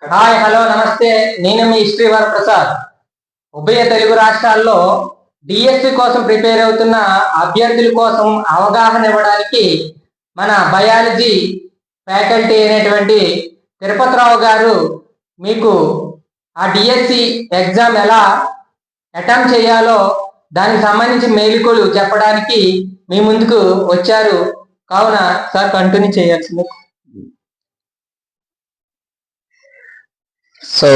Hi hello నమస్తే, నేను మీ history Varaprasad. ఉభయ తెలుగు రాష్ట్రాల్లో డిఎస్సి కోసం ప్రిపేర్ అవుతున్న అభ్యర్థుల కోసం అవగాహన ఇవ్వడానికి మన బయాలజీ ఫ్యాకల్టీ అయినటువంటి తిరుపతిరావు గారు మీకు ఆ డిఎస్సి ఎగ్జామ్ ఎలా అటెంప్ట్ చేయాలో దానికి సంబంధించి మేలుకోలు చెప్పడానికి మీ ముందుకు వచ్చారు. కావున సార్ కంటిన్యూ చేయాల్సింది. సో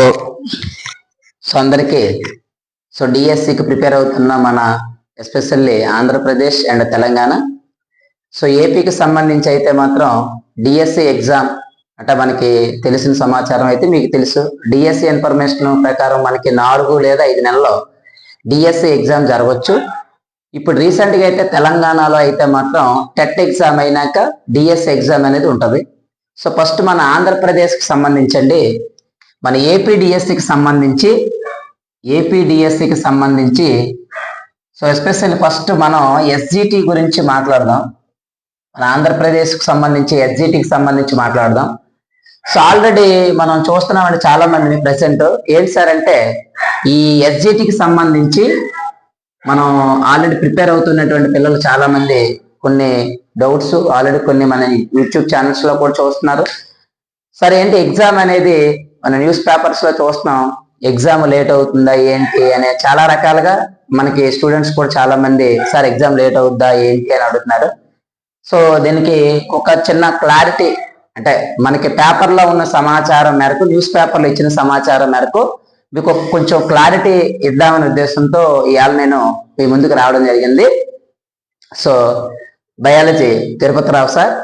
అందరికీ డిఎస్సికి ప్రిపేర్ అవుతున్న మన ఎస్పెషల్లీ ఆంధ్రప్రదేశ్ అండ్ తెలంగాణ, ఏపీకి సంబంధించి అయితే మాత్రం డిఎస్సి ఎగ్జామ్ అంటే మనకి తెలిసిన సమాచారం అయితే మీకు తెలుసు. డిఎస్సి ఇన్ఫర్మేషన్ ప్రకారం మనకి 4 లేదా 5 నెలల్లో డిఎస్సి ఎగ్జామ్ జరగవచ్చు. ఇప్పుడు రీసెంట్గా అయితే తెలంగాణలో అయితే మాత్రం టెట్ ఎగ్జామ్ అయినాక డిఎస్సి ఎగ్జామ్ అనేది ఉంటుంది. ఫస్ట్ మన ఆంధ్రప్రదేశ్కి సంబంధించండి, మన ఏపీడిఎస్సికి సంబంధించి ఎస్పెషల్లీ ఫస్ట్ మనం ఎస్జిటి గురించి మాట్లాడదాం. మన ఆంధ్రప్రదేశ్కి సంబంధించి ఎస్జిటికి సంబంధించి మాట్లాడదాం. ఆల్రెడీ మనం చూస్తున్నామండి చాలా మందిని ప్రెసెంట్ ఏంటి సార్ అంటే ఈ ఎస్జిటికి సంబంధించి మనం ఆల్రెడీ ప్రిపేర్ అవుతున్నటువంటి పిల్లలు చాలా మంది కొన్ని డౌట్స్ ఆల్రెడీ కొన్ని మన యూట్యూబ్ ఛానల్స్ లో కూడా చూస్తున్నారు. సరే ఏంటి ఎగ్జామ్ అనేది మన న్యూస్ పేపర్స్ లో చూస్తున్నాం, ఎగ్జామ్ లేట్ అవుతుందా ఏంటి అనే చాలా రకాలుగా మనకి స్టూడెంట్స్ కూడా చాలా మంది సార్ ఎగ్జామ్ లేట్ అవుద్దా ఏంటి అని అడుగుతున్నారు. దీనికి ఒక చిన్న క్లారిటీ అంటే మనకి పేపర్లో ఉన్న సమాచారం మేరకు, న్యూస్ పేపర్లో ఇచ్చిన సమాచారం మేరకు మీకు కొంచెం క్లారిటీ ఇద్దామనే ఉద్దేశంతో ఇవాళ నేను మీ ముందుకు రావడం జరిగింది. Biology Tirupati Rao sir.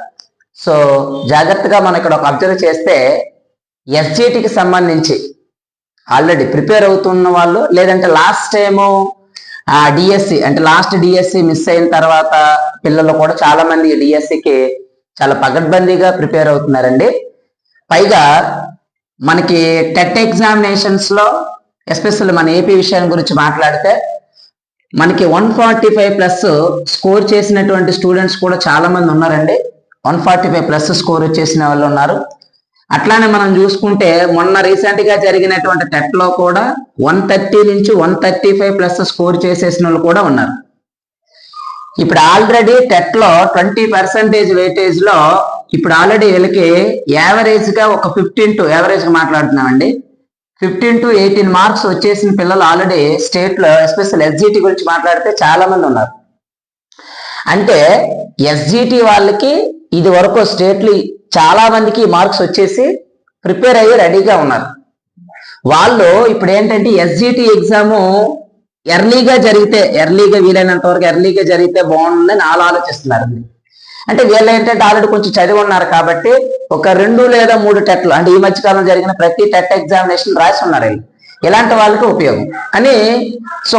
జాగ్రత్తగా మనం ఇక్కడ ఒక అబ్జర్వ్ చేస్తే ఎస్జిటికి సంబంధించి ఆల్రెడీ ప్రిపేర్ అవుతున్న వాళ్ళు, లేదంటే లాస్ట్ టైము డిఎస్సి అంటే లాస్ట్ డిఎస్సి మిస్ అయిన తర్వాత పిల్లలు కూడా చాలా మంది డిఎస్సికి చాలా పకడ్బందీగా ప్రిపేర్ అవుతున్నారండి. పైగా మనకి టెట్ ఎగ్జామినేషన్స్ లో ఎస్పెషల్లీ మన ఏపీ విషయం గురించి మాట్లాడితే మనకి 145+ స్కోర్ చేసినటువంటి స్టూడెంట్స్ కూడా చాలా మంది ఉన్నారండి. 145+ స్కోర్ చేసిన వాళ్ళు ఉన్నారు. అట్లానే మనం చూసుకుంటే మొన్న రీసెంట్ గా జరిగినటువంటి టెట్ లో కూడా 130 నుంచి 135+ స్కోర్ చేసేసిన వాళ్ళు కూడా ఉన్నారు. ఇప్పుడు ఆల్రెడీ టెట్ లో 20% వెయిటేజ్ లో ఇప్పుడు ఆల్రెడీ వీళ్ళకి యావరేజ్ గా ఒక 15 to యావరేజ్ గా మాట్లాడుతున్నామండి, 15 to 18 మార్క్స్ వచ్చేసిన పిల్లలు ఆల్రెడీ స్టేట్ లో ఎస్పెషల్ ఎస్జిటి గురించి మాట్లాడితే చాలా మంది ఉన్నారు. అంటే ఎస్జిటి వాళ్ళకి ఇది వరకు స్టేట్లు చాలా మందికి మార్క్స్ వచ్చేసి ప్రిపేర్ అయ్యి రెడీగా ఉన్నారు. వాళ్ళు ఇప్పుడు ఏంటంటే ఎస్జిటి ఎగ్జాము ఎర్లీగా వీలైనంత వరకు ఎర్లీగా జరిగితే బాగుంటుందని వాళ్ళు ఆలోచిస్తున్నారు. అంటే వీళ్ళు ఏంటంటే ఆల్రెడీ కొంచెం చదివి ఉన్నారు కాబట్టి ఒక 2 లేదా 3 టెట్లు అంటే ఈ మధ్యకాలంలో జరిగిన ప్రతి టెట్ ఎగ్జామినేషన్ రాసి ఉన్నారు. ఇలాంటి వాళ్ళకి ఉపయోగం అని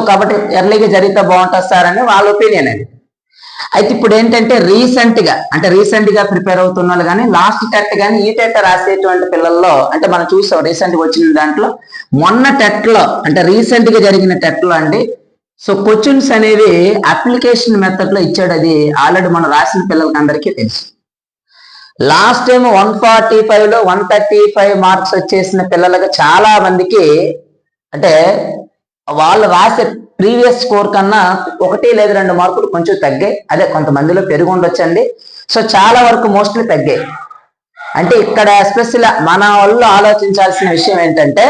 కాబట్టి ఎర్లీగా జరిగితే బాగుంటుంది సార్ అని వాళ్ళ ఒపీనియన్ అది. అయితే ఇప్పుడు ఏంటంటే రీసెంట్ గా ప్రిపేర్ అవుతున్న వాళ్ళు కానీ లాస్ట్ టెట్ కానీ ఈ టెట్ రాసేటువంటి పిల్లల్లో అంటే మనం చూసాం రీసెంట్ గా వచ్చిన దాంట్లో మొన్న టెట్ లో అంటే రీసెంట్ గా జరిగిన టెట్ లో అండి క్వశ్చన్స్ అనేవి అప్లికేషన్ మెథడ్ లో ఇచ్చాడు. అది ఆల్రెడీ మనం రాసిన పిల్లలకి అందరికీ తెలుసు. లాస్ట్ టైం 145 లో 135 మార్క్స్ వచ్చేసిన పిల్లలకి చాలా మందికి అంటే వాళ్ళు రాసే ప్రీవియస్ స్కోర్ కన్నా 1 లేదా 2 మార్కులు కొంచెం తగ్గాయి. అదే కొంతమందిలో పెరిగి ఉండొచ్చండి. చాలా వరకు మోస్ట్లీ తగ్గాయి. అంటే ఇక్కడ ఎస్పెషల్ మన వాళ్ళు ఆలోచించాల్సిన విషయం ఏంటంటే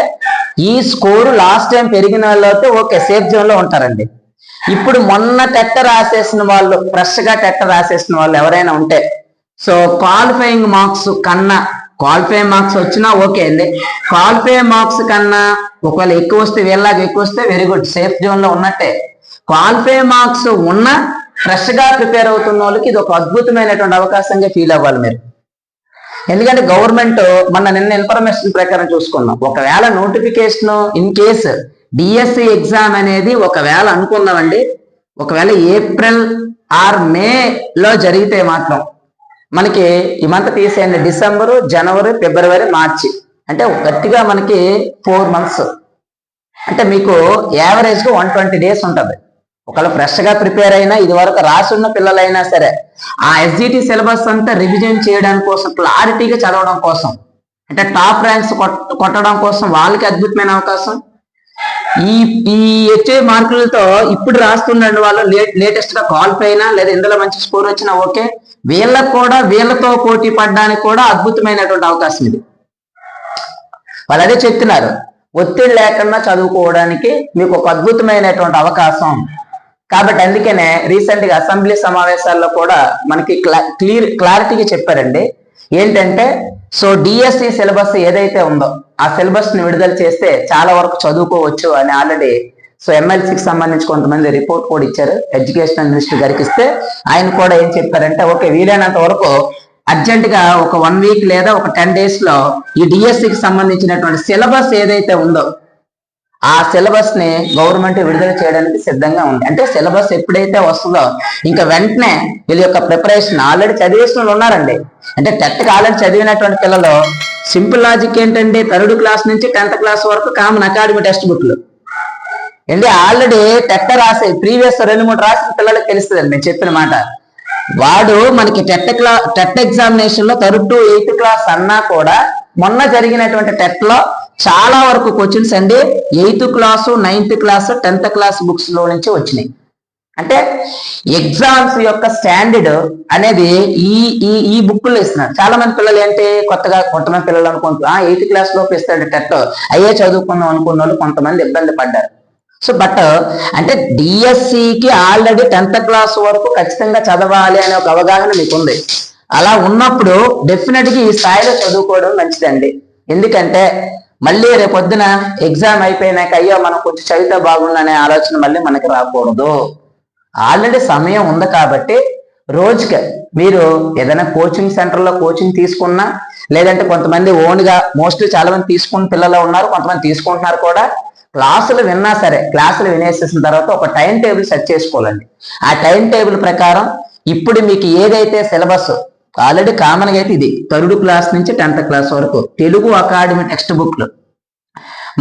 ఈ స్కోరు లాస్ట్ టైం పెరిగిన వాళ్ళతో ఓకే సేఫ్ జోన్ లో ఉంటారండి. ఇప్పుడు మొన్న టెట్ రాసేసిన వాళ్ళు, ఫ్రెష్ గా టెట్ రాసేసిన వాళ్ళు ఎవరైనా ఉంటే క్వాలిఫైయింగ్ మార్క్స్ కన్నా క్వాలిఫైయింగ్ మార్క్స్ వచ్చినా ఓకే అండి, క్వాలిఫైయింగ్ మార్క్స్ కన్నా ఒకవేళ ఎక్కువ వస్తే వీళ్ళలాగా ఎక్కువ వస్తే వెరీ గుడ్, సేఫ్ జోన్ లో ఉన్నట్టే. క్వాలిఫైయింగ్ మార్క్స్ ఉన్న ఫ్రెష్ గా ప్రిపేర్ అవుతున్న వాళ్ళకి ఇది ఒక అద్భుతమైనటువంటి అవకాశంగా ఫీల్ అవ్వాలి మీరు. ఎందుకంటే గవర్నమెంట్ నిన్న ఇన్ఫర్మేషన్ ప్రకారం చూసుకున్నాం, ఒకవేళ notification in case DSC exam అనేది ఒకవేళ అనుకుందామండి, ఒకవేళ ఏప్రిల్ ఆర్ మే లో జరిగితే మాత్రం మనకి ఈ మంత్ తీసేయండి, డిసెంబరు, జనవరి, ఫిబ్రవరి, మార్చి అంటే గట్టిగా మనకి 4 months అంటే మీకు యావరేజ్ గా 120 days ఉంటుంది. ఒకవేళ ఫ్రెష్ గా ప్రిపేర్ అయినా ఇది వరకు రాసున్న పిల్లలైనా సరే ఆ ఎస్జిటి సిలబస్ అంతా రివిజన్ చేయడానికి కోసం, క్లారిటీగా చదవడం కోసం అంటే టాప్ ర్యాంక్స్ కొట్టడం కోసం వాళ్ళకి అద్భుతమైన అవకాశం. ఈ ఈ వచ్చే మార్కులతో ఇప్పుడు రాస్తుండండి వాళ్ళు లేటెస్ట్ గా క్వాలిఫై అయినా లేదా ఇందులో మంచి స్కోర్ వచ్చినా ఓకే, వీళ్ళకు కూడా వీళ్ళతో పోటీ పడడానికి కూడా అద్భుతమైనటువంటి అవకాశం ఇది. వాళ్ళు అదే చెప్తున్నారు, ఒత్తిడి లేకుండా చదువుకోవడానికి మీకు ఒక అద్భుతమైనటువంటి అవకాశం. కాబట్టి అందుకనే రీసెంట్ గా అసెంబ్లీ సమావేశాల్లో కూడా మనకి క్లారిటీగా చెప్పారండి. ఏంటంటే సో డిఎస్సి సిలబస్ ఏదైతే ఉందో ఆ సిలబస్ ని విడుదల చేస్తే చాలా వరకు చదువుకోవచ్చు అని ఆల్రెడీ సో ఎమ్మెల్సీకి సంబంధించి కొంతమంది రిపోర్ట్ కూడా ఇచ్చారు. ఎడ్యుకేషనల్ మినిస్టర్ గారికి ఇస్తే ఆయన కూడా ఏం చెప్పారంటే ఓకే, వీలైనంత వరకు అర్జెంట్ గా ఒక 1 వీక్ లేదా ఒక 10 days లో ఈ డిఎస్సికి సంబంధించినటువంటి సిలబస్ ఏదైతే ఉందో ఆ సిలబస్ ని గవర్నమెంట్ విడుదల చేయడానికి సిద్ధంగా ఉంది. అంటే సిలబస్ ఎప్పుడైతే వస్తుందో ఇంకా వెంటనే వీళ్ళ యొక్క ప్రిపరేషన్ ఆల్రెడీ చదివేసిన వాళ్ళు ఉన్నారండి. అంటే టెట్కి ఆల్రెడీ చదివినటువంటి పిల్లలు సింపుల్ లాజిక్ ఏంటంటే 3rd క్లాస్ నుంచి 10th క్లాస్ వరకు కామన్ అకాడమీ టెక్స్ట్ బుక్లు ఏంటి ఆల్రెడీ టెట్ రాసే ప్రీవియస్ 2-3 రాసిన పిల్లలకి తెలుస్తుందండి నేను చెప్పిన మాట. వాడు మనకి టెట్ ఎగ్జామినేషన్ లో 3rd to 8th క్లాస్ అన్నా కూడా మొన్న జరిగినటువంటి టెట్ లో చాలా వరకు క్వశ్చన్స్ అండి 8th class 9th class 10th class books లో నుంచి వచ్చినాయి. అంటే ఎగ్జామ్స్ యొక్క స్టాండర్డ్ అనేది ఈ ఈ ఈ బుక్లో ఇస్తున్నారు. చాలా మంది పిల్లలు ఏంటి కొత్తగా కొంతమంది పిల్లలు అనుకుంటారు 8th క్లాస్ లోపు ఇస్తాడు టెట్ అయ్యే చదువుకుందాం అనుకున్న వాళ్ళు కొంతమంది ఇబ్బంది పడ్డారు. సో బట్ అంటే డిఎస్సికి ఆల్రెడీ 10th క్లాస్ వరకు ఖచ్చితంగా చదవాలి అనే ఒక అవగాహన మీకు ఉంది. అలా ఉన్నప్పుడు డెఫినెట్ గా ఈ స్థాయిలో చదువుకోవడం మంచిదండి. ఎందుకంటే మళ్ళీ రేపొద్దున ఎగ్జామ్ అయిపోయినాక అయ్యో మనం కొంచెం చదివితే బాగుందనే ఆలోచన మళ్ళీ మనకి రాకూడదు. ఆల్రెడీ సమయం ఉంది కాబట్టి రోజుకి మీరు ఏదైనా కోచింగ్ సెంటర్లో కోచింగ్ తీసుకున్నా లేదంటే కొంతమంది ఓన్గా మోస్ట్లీ చాలా మంది తీసుకున్న పిల్లలు ఉన్నారు, కొంతమంది తీసుకుంటున్నారు కూడా. క్లాసులు విన్నా సరే క్లాసులు వినేసేసిన తర్వాత ఒక టైం టేబుల్ సెట్ చేసుకోవాలండి. ఆ టైం టేబుల్ ప్రకారం ఇప్పుడు మీకు ఏదైతే సిలబస్ ఆల్రెడీ కామన్గా అయితే ఇది 3rd క్లాస్ నుంచి 10th క్లాస్ వరకు తెలుగు అకాడమీ టెక్స్ట్ బుక్లు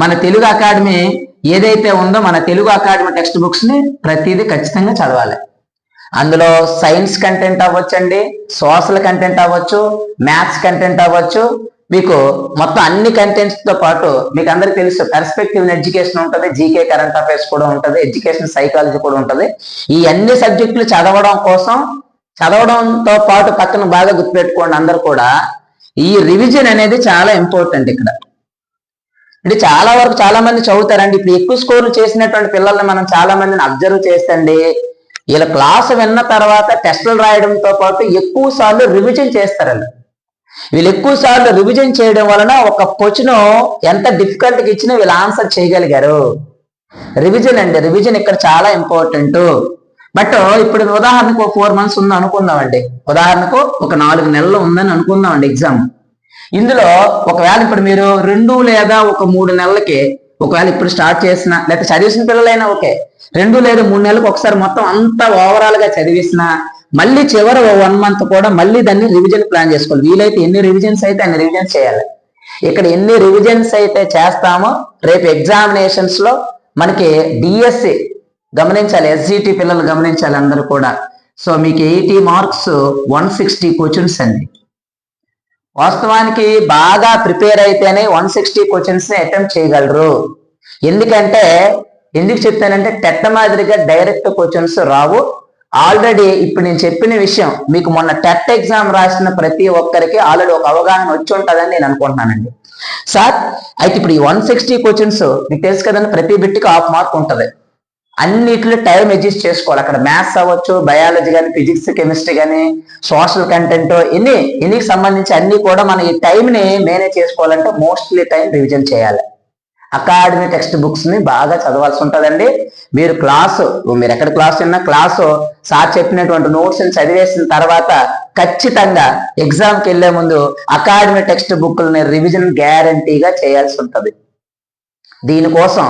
మన తెలుగు అకాడమీ ఏదైతే ఉందో మన తెలుగు అకాడమీ టెక్స్ట్ బుక్స్ ని ప్రతిదీ ఖచ్చితంగా చదవాలి. అందులో సైన్స్ కంటెంట్ అవ్వచ్చండి, సోషల్ కంటెంట్ అవ్వచ్చు, మ్యాథ్స్ కంటెంట్ అవ్వచ్చు, మీకు మొత్తం అన్ని కంటెంట్స్ తో పాటు మీకు అందరికి తెలుసు పర్స్పెక్టివ్ ఇన్ ఎడ్యుకేషన్ ఉంటుంది, జీకే కరెంట్ అఫైర్స్ కూడా ఉంటుంది, ఎడ్యుకేషన్ సైకాలజీ కూడా ఉంటుంది. ఈ అన్ని సబ్జెక్టులు చదవడంతో పాటు పక్కన బాగా గుర్తుపెట్టుకోండి అందరు కూడా ఈ రివిజన్ అనేది చాలా ఇంపార్టెంట్ ఇక్కడ. అంటే చాలా వరకు చాలా మంది చదువుతారండి. ఇప్పుడు ఎక్కువ స్కోర్లు చేసినటువంటి పిల్లల్ని మనం చాలా మందిని అబ్జర్వ్ చేస్తండి. వీళ్ళ క్లాస్ విన్న తర్వాత టెస్టులు రాయడంతో పాటు ఎక్కువ సార్లు రివిజన్ చేస్తారండి. వీళ్ళు ఎక్కువ సార్లు రివిజన్ చేయడం వలన ఒక క్వశ్చన్ ఎంత డిఫికల్ట్గా ఇచ్చినా వీళ్ళు ఆన్సర్ చేయగలిగారు. రివిజన్ అండి, రివిజన్ ఇక్కడ చాలా ఇంపార్టెంట్. బట్ ఇప్పుడు ఉదాహరణకు 4 months ఉంది అనుకుందామండి, ఉదాహరణకు ఒక 4 నెలలు ఉందని అనుకుందామండి ఎగ్జామ్. ఇందులో ఒకవేళ ఇప్పుడు మీరు 2 లేదా ఒక 3 నెలలకి ఒకవేళ ఇప్పుడు స్టార్ట్ చేసిన లేకపోతే చదివిసిన పిల్లలైనా ఓకే 2 లేదా 3 నెలలకు ఒకసారి మొత్తం అంతా ఓవరాల్ గా చదివిసిన మళ్ళీ చివరి 1 month కూడా మళ్ళీ దాన్ని రివిజన్ ప్లాన్ చేసుకోవాలి. వీలైతే ఎన్ని రివిజన్స్ అయితే అన్ని రివిజన్స్ చేయాలి. ఇక్కడ ఎన్ని రివిజన్స్ అయితే చేస్తామో రేపు ఎగ్జామినేషన్స్ లో మనకి డిఎస్సి గమనించాలి, ఎస్జిటి పిల్లలు గమనించాలి అందరూ కూడా. సో మీకు 80 marks 160 క్వశ్చన్స్ అండి. వాస్తవానికి బాగా ప్రిపేర్ అయితేనే 160 క్వశ్చన్స్ ని అటెంప్ట్ చేయగలరు. ఎందుకు చెప్తానంటే టెట్ మాదిరిగా డైరెక్ట్ క్వశ్చన్స్ రావు. ఆల్రెడీ ఇప్పుడు నేను చెప్పిన విషయం మీకు మొన్న టెట్ ఎగ్జామ్ రాసిన ప్రతి ఒక్కరికి ఆల్రెడీ ఒక అవగాహన వచ్చి ఉంటుందని నేను అనుకుంటున్నానండి. సార్ అయితే ఇప్పుడు ఈ 160 క్వశ్చన్స్ మీకు తెలుసు కదండి, ప్రతి బిట్కి 1/2 mark ఉంటుంది. అన్నిట్లో టైం అడ్జస్ట్ చేసుకోవాలి. అక్కడ మ్యాథ్స్ అవ్వచ్చు, బయాలజీ కానీ, ఫిజిక్స్, కెమిస్ట్రీ కానీ, సోషల్ కంటెంట్ ఎన్నికి సంబంధించి అన్ని కూడా మనం ఈ టైంని మేనేజ్ చేసుకోవాలంటే మోస్ట్లీ టైం రివిజన్ చేయాలి. అకాడమీ టెక్స్ట్ బుక్స్ ని బాగా చదవాల్సి ఉంటుందండి. మీరు ఎక్కడ క్లాస్ విన్నా క్లాసు సార్ చెప్పినటువంటి నోట్స్ ని చదివేసిన తర్వాత ఖచ్చితంగా ఎగ్జామ్కి వెళ్లే ముందు అకాడమీ టెక్స్ట్ బుక్లని రివిజన్ గ్యారంటీగా చేయాల్సి ఉంటుంది. దీనికోసం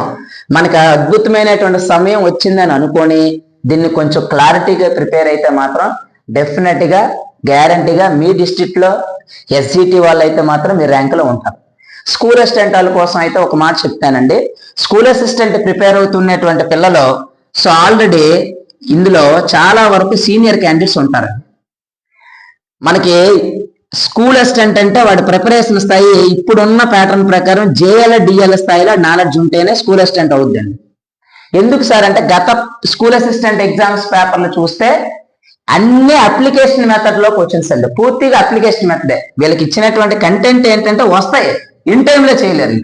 మనకు అద్భుతమైనటువంటి సమయం వచ్చిందని అనుకొని దీన్ని కొంచెం క్లారిటీగా ప్రిపేర్ అయితే మాత్రం డెఫినెట్ గా గ్యారంటీగా మీ డిస్ట్రిక్ట్ లో ఎస్జిటి వాళ్ళు అయితే మాత్రం మీ ర్యాంకులో ఉంటారు. స్కూల్ అసిస్టెంట్ వాళ్ళ కోసం అయితే ఒక మాట చెప్తానండి. స్కూల్ అసిస్టెంట్ ప్రిపేర్ అవుతున్నటువంటి పిల్లలు సో ఆల్రెడీ ఇందులో చాలా వరకు సీనియర్ క్యాండిడేట్స్ ఉంటారు. మనకి స్కూల్ అసిస్టెంట్ అంటే వాడి ప్రిపరేషన్ స్థాయి ఇప్పుడున్న ప్యాటర్న్ ప్రకారం జేఎల్ డిఎల్ స్థాయిలో నాలెడ్జ్ ఉంటేనే స్కూల్ అసిస్టెంట్ అవుద్దండి. ఎందుకు సార్ అంటే గత స్కూల్ అసిస్టెంట్ ఎగ్జామ్స్ పేపర్లు చూస్తే అన్ని అప్లికేషన్ మెథడ్ లో క్వశ్చన్స్ అండి, పూర్తిగా అప్లికేషన్ మెథడే. వీళ్ళకి ఇచ్చినటువంటి కంటెంట్ ఏంటంటే వస్తాయి, ఇన్ టైంలో చేయలేరు.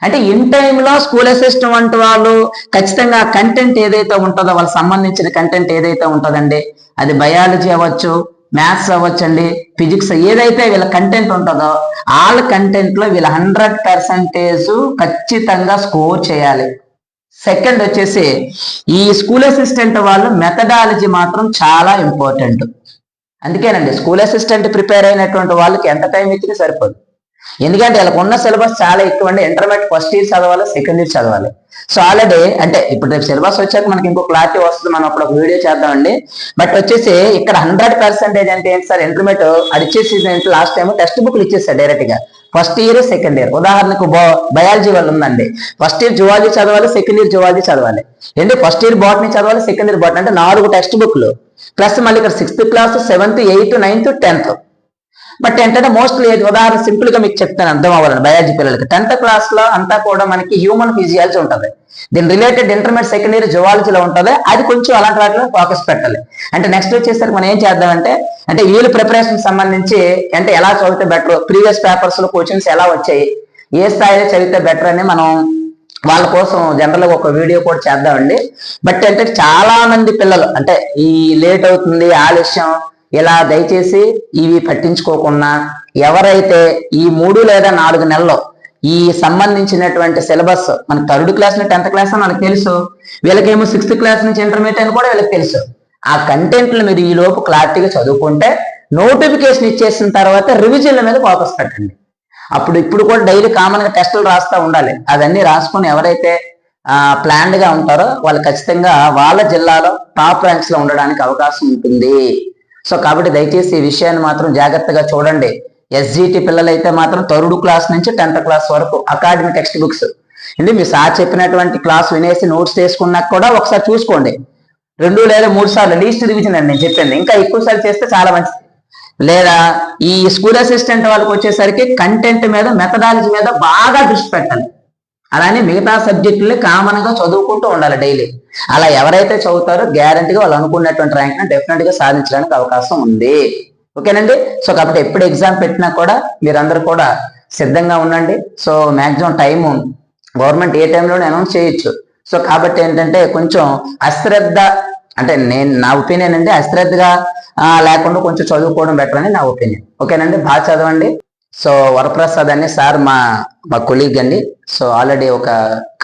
అంటే ఇన్ టైంలో స్కూల్ అసిస్టెంట్ వాళ్ళు ఖచ్చితంగా కంటెంట్ ఏదైతే ఉంటుందో వాళ్ళకి సంబంధించిన కంటెంట్ ఏదైతే ఉంటుందండి, అది బయాలజీ అవ్వచ్చు, మ్యాథ్స్ అవ్వచ్చండి, ఫిజిక్స్, ఏదైతే వీళ్ళ కంటెంట్ ఉంటుందో వాళ్ళ కంటెంట్ లో వీళ్ళ 100% ఖచ్చితంగా స్కోర్ చేయాలి. సెకండ్ వచ్చేసి ఈ స్కూల్ అసిస్టెంట్ వాళ్ళు మెథడాలజీ మాత్రం చాలా ఇంపార్టెంట్. అందుకేనండి స్కూల్ అసిస్టెంట్ ప్రిపేర్ అయినటువంటి వాళ్ళకి ఎంత టైం ఇచ్చినా సరిపోదు. ఎందుకంటే వాళ్ళకు ఉన్న సిలబస్ చాలా ఎక్కువ అండి. ఇంటర్మీడియట్ ఫస్ట్ ఇయర్ చదవాలి, సెకండ్ ఇయర్ చదవాలి. సో ఆల్రెడీ అంటే ఇప్పుడు రేపు సిలబస్ వచ్చాక మనకి ఇంకో క్లారిటీ వస్తుంది, మనం అప్పుడు ఒక వీడియో చేద్దామండి. బట్ వచ్చేసి ఇక్కడ 100% అంటే ఏంటి సార్, ఇంటర్మీడియట్ అది ఇచ్చేసి లాస్ట్ టైం టెక్స్ట్ బుక్లు ఇచ్చేస్తారు డైరెక్ట్ గా ఫస్ట్ ఇయర్ సెకండ్ ఇయర్. ఉదాహరణకు బయాలజీ వాళ్ళు ఉందండి, ఫస్ట్ ఇయర్ జువాలజీ చదవాలి, సెకండ్ ఇయర్ జువాలజీ చదవాలి. ఏంటి ఫస్ట్ ఇయర్ బాటనీ చదవాలి, సెకండ్ ఇయర్ బాటనీ, అంటే 4 టెక్స్ట్ బుక్లు ప్లస్ మళ్ళీ ఇక్కడ 6th class, 7th, 8th, 9th, 10th. But ఏంటంటే మోస్ట్లీ ఉదాహరణ సింపుల్ గా మీకు చెప్తాను అర్థం అవ్వాలని, బయాలజీ పిల్లలకి 10th క్లాస్ లో అంతా కూడా మనకి హ్యూమన్ ఫిజియాలజీ ఉంటుంది, దీని రిలేటెడ్ ఇంటర్మీడియట్ సెకండ్ ఇయర్ జువాలజీలో ఉంటుంది. అది కొంచెం అలాంటి వాటిలో ఫోకస్ పెట్టాలి. అంటే నెక్స్ట్ వచ్చేసరికి మనం ఏం చేద్దామంటే అంటే వీళ్ళ ప్రిపరేషన్ సంబంధించి అంటే ఎలా చదివితే బెటర్, ప్రీవియస్ పేపర్స్ లో క్వశ్చన్స్ ఎలా వచ్చాయి, ఏ స్థాయిలో చదివితే బెటర్ అని మనం వాళ్ళ కోసం జనరల్ గా ఒక వీడియో కూడా చేద్దామండి. బట్ అంటే చాలా మంది పిల్లలు అంటే ఈ లేట్ అవుతుంది, ఆలస్యం, ఇలా దయచేసి ఇవి పట్టించుకోకుండా ఎవరైతే ఈ 3 లేదా 4 నెలల్లో ఈ సంబంధించినటువంటి సిలబస్ మన 3rd క్లాస్ 10th క్లాస్ మనకు తెలుసు, వీళ్ళకేమో 6th క్లాస్ నుంచి ఇంటర్మీడియట్ అని కూడా వీళ్ళకి తెలుసు. ఆ కంటెంట్లు మీరు ఈ లోపు క్లారిటీగా చదువుకుంటే నోటిఫికేషన్ ఇచ్చేసిన తర్వాత రివిజన్ల మీద ఫోకస్ పెట్టండి. అప్పుడు ఇప్పుడు కూడా డైలీ కామన్ గా టెస్టులు రాస్తూ ఉండాలి. అవన్నీ రాసుకొని ఎవరైతే ప్లాన్డ్ గా ఉంటారో వాళ్ళు ఖచ్చితంగా వాళ్ళ జిల్లాలో టాప్ ర్యాంక్స్ లో ఉండడానికి అవకాశం ఉంటుంది. సో కాబట్టి దయచేసి ఈ విషయాన్ని మాత్రం జాగ్రత్తగా చూడండి. ఎస్జిటి పిల్లలైతే మాత్రం 3rd క్లాస్ నుంచి 10th క్లాస్ వరకు అకాడమిక్ టెక్స్ట్ బుక్స్ అంటే మీ సార్ చెప్పినటువంటి క్లాస్ వినేసి నోట్స్ చేసుకున్నాక కూడా ఒకసారి చూసుకోండి. 2 లేదా 3 సార్లు లీస్ట్ రివిజన్ అండి నేను చెప్పింది, ఇంకా ఎక్కువ సార్లు చేస్తే చాలా మంచిది. లేదా ఈ స్కూల్ అసిస్టెంట్ వాళ్ళకి వచ్చేసరికి కంటెంట్ మీద, మెథడాలజీ మీద బాగా దృష్టి పెట్టాలి. అలానే మిగతా సబ్జెక్టుల్ని కామన్ గా చదువుకుంటూ ఉండాలి డైలీ. అలా ఎవరైతే చదువుతారో గ్యారంటీగా వాళ్ళు అనుకున్నటువంటి ర్యాంక్ ని డెఫినెట్ గా సాధించడానికి అవకాశం ఉంది. ఓకేనండి. సో కాబట్టి ఎప్పుడు ఎగ్జామ్ పెట్టినా కూడా మీరందరూ కూడా సిద్ధంగా ఉండండి. సో మాక్సిమం టైం గవర్నమెంట్ ఏ టైంలోనే అనౌన్స్ చేయొచ్చు. సో కాబట్టి ఏంటంటే కొంచెం అశ్రద్ధ అంటే నా ఒపీనియన్ అండి, అశ్రద్ధగా లేకుండా కొంచెం చదువుకోవడం బెటర్ అని నా ఒపీనియన్. ఓకేనండి, బాగా చదవండి. సో వరప్రసాద్ అని సార్ మా కొలీగ్ అండి. సో ఆల్రెడీ ఒక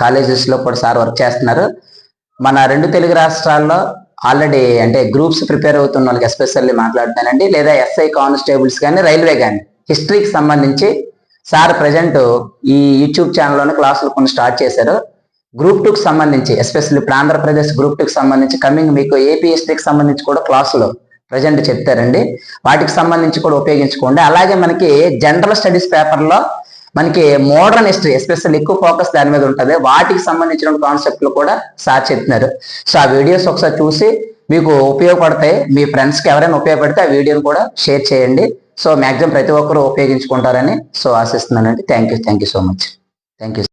కాలేజెస్ లో కూడా సార్ వర్క్ చేస్తున్నారు. మన 2 తెలుగు రాష్ట్రాల్లో ఆల్రెడీ అంటే గ్రూప్స్ ప్రిపేర్ అవుతున్న వాళ్ళకి ఎస్పెషల్లీ మాట్లాడుతానండి, లేదా ఎస్ఐ కానిస్టేబుల్స్ కానీ, రైల్వే కానీ, హిస్టరీకి సంబంధించి సార్ ప్రజెంట్ ఈ యూట్యూబ్ ఛానల్లోనే క్లాసులు కొన్ని స్టార్ట్ చేశారు. గ్రూప్ 2కి సంబంధించి ఎస్పెషల్లీ ఇప్పుడు ఆంధ్రప్రదేశ్ గ్రూప్ 2కి సంబంధించి కమింగ్ మీకు ఏపీ హిస్టరీకి సంబంధించి కూడా క్లాసులు ప్రజెంట్ చెప్తారండి. వాటికి సంబంధించి కూడా ఉపయోగించుకోండి. అలాగే మనకి జనరల్ స్టడీస్ పేపర్లో మనకి మోడర్న్ హిస్టరీ ఎస్పెషల్లీ ఎక్కువ ఫోకస్ దాని మీద ఉంటుంది. వాటికి సంబంధించిన కాన్సెప్ట్లు కూడా సార్ చెప్తున్నారు. సో ఆ వీడియోస్ ఒకసారి చూసి మీకు ఉపయోగపడతాయి. మీ ఫ్రెండ్స్కి ఎవరైనా ఉపయోగపడితే ఆ వీడియోని కూడా షేర్ చేయండి. సో మ్యాక్సిమం ప్రతి ఒక్కరూ ఉపయోగించుకుంటారని సో ఆశిస్తున్నానండి. Thank you so much. Thank you.